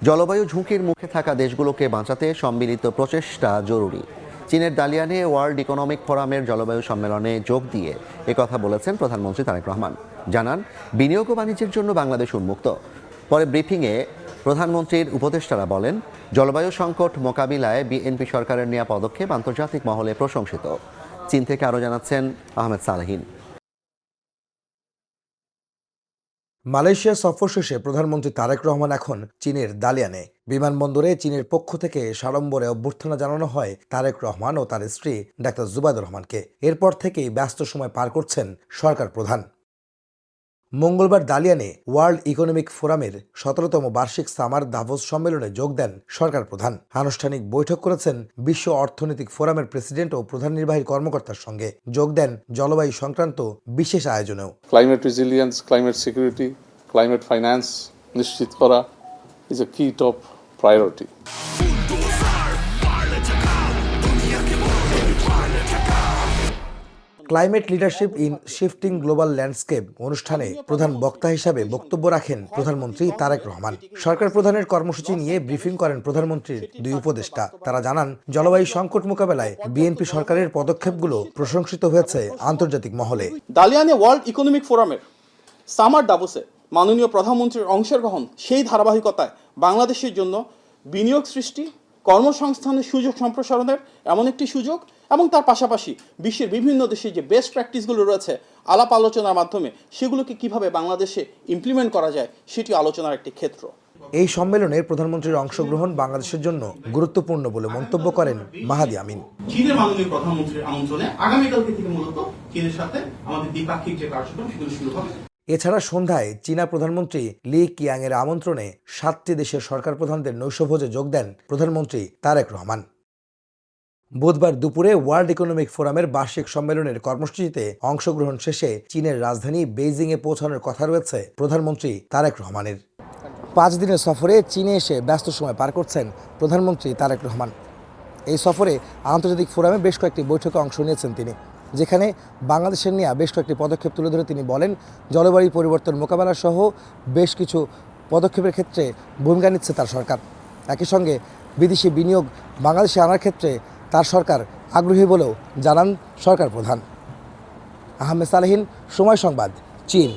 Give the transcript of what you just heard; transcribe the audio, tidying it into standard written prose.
জলবায়ু ঝুঁকির মুখে থাকা দেশগুলোকে বাঁচাতে সম্মিলিত প্রচেষ্টা জরুরি। চীনের দালিয়ানে ওয়ার্ল্ড ইকোনমিক ফোরামের জলবায়ু সম্মেলনে যোগ দিয়ে একথা বলেছেন প্রধানমন্ত্রী তারেক রহমান। জানান, বিনিয়োগ ও বাণিজ্যের জন্য বাংলাদেশ উন্মুক্ত। পরে ব্রিফিংয়ে প্রধানমন্ত্রীর উপদেষ্টারা বলেন, জলবায়ু সংকট মোকাবিলায় বিএনপি সরকারের নেওয়া পদক্ষেপ আন্তর্জাতিক মহলে প্রশংসিত। চীন থেকে আরও জানাচ্ছেন আহমেদ সালেহীন। মালয়েশিয়া সফর শেষে প্রধানমন্ত্রী তারেক রহমান এখন চীনের দালিয়ানে। বিমানবন্দরে চীনের পক্ষ থেকে সাড়ম্বরে অভ্যর্থনা জানানো হয় তারেক রহমান ও তার স্ত্রী ডাক্তার জুবাইদুর রহমানকে। এরপর থেকেই ব্যস্ত সময় পার করছেন সরকার প্রধান। মঙ্গলবার দালিয়ানে ওয়ার্ল্ড ইকোনমিক ফোরামের 17তম বার্ষিক সামার দাভোস সম্মেলনে যোগ দেন সরকার প্রধান। আনুষ্ঠানিক বৈঠক করেছেন বিশ্ব অর্থনৈতিক ফোরামের প্রেসিডেন্ট ও প্রধান নির্বাহী কর্মকর্তার সঙ্গে। যোগ দেন জলবায়ু সংক্রান্ত বিশেষ আয়োজনেও। Climate resilience, climate security, climate finance নিশ্চিত করা is a key top priority. Climate leadership in shifting global landscape অনুষ্ঠানে প্রধান বক্তা হিসাবে বক্তব্য রাখেন প্রধানমন্ত্রী তারেক রহমান। সরকার প্রধানের কর্মসূচি নিয়ে ব্রিফিং করেন প্রধানমন্ত্রীর দুই উপদেষ্টা। তারা জানান, জলবায়ু সংকট মোকাবেলায় বিএনপি সরকারের পদক্ষেপগুলো প্রশংসিত হয়েছে আন্তর্জাতিক মহলে। দালিয়ানে ওয়ার্ল্ড ইকোনমিক ফোরামের সামার দাভোসে মাননীয় প্রধানমন্ত্রীর অংশগ্রহণ সেই ধারাবাহিকতায় বাংলাদেশের জন্য বিনিয়োগ সৃষ্টি, কর্মসংস্থানের সুযোগ সম্প্রসারণের এমন একটি সুযোগ, এবং তার পাশাপাশি বিশ্বের বিভিন্ন দেশে যে বেস্ট প্র্যাকটিসগুলো রয়েছে আলাপ আলোচনার মাধ্যমে সেগুলোকে কিভাবে বাংলাদেশে ইমপ্লিমেন্ট করা যায় সেটি আলোচনার একটি ক্ষেত্র। এই সম্মেলনে প্রধানমন্ত্রীর অংশগ্রহণ বাংলাদেশের জন্য গুরুত্বপূর্ণ বলে মন্তব্য করেন মাহাদি আমিন। চীনের মাননীয় প্রধানমন্ত্রীর আমন্ত্রণে আগামীকালকে থেকে মূলত চীনের সাথে আমাদের দ্বিপাক্ষিক যে কার্যক্রম সেগুলো শুরু হবে। এছাড়া সন্ধ্যায় চীনা প্রধানমন্ত্রী লি কিয়াং এর আমন্ত্রণে 7টি দেশের সরকার প্রধানদের নৈশভোজে যোগ দেন প্রধানমন্ত্রী তারেক রহমান। বুধবার দুপুরে ওয়ার্ল্ড ইকোনমিক ফোরামের বার্ষিক সম্মেলনের কর্মসূচিতে অংশগ্রহণ শেষে চীনের রাজধানী বেইজিংয়ে পৌঁছানোর কথা রয়েছে প্রধানমন্ত্রী তারেক রহমানের। 5 দিনের সফরে চীনে এসে ব্যস্ত সময় পার করছেন প্রধানমন্ত্রী তারেক রহমান। এই সফরে আন্তর্জাতিক ফোরামে বেশ কয়েকটি বৈঠকে অংশ নিয়েছেন তিনি, যেখানে বাংলাদেশের নেওয়া বেশ কয়েকটি পদক্ষেপ তুলে ধরে তিনি বলেন, জলবায়ু পরিবর্তন মোকাবেলা সহ বেশ কিছু পদক্ষেপের ক্ষেত্রে ভূমিকা নিচ্ছে তার সরকার। একই সঙ্গে বিদেশি বিনিয়োগ বাংলাদেশে আনার ক্ষেত্রে তার সরকার আগ্রহী বলেও জানান সরকার প্রধান। আহমেদ সালেহীন, সময় সংবাদ, চীন।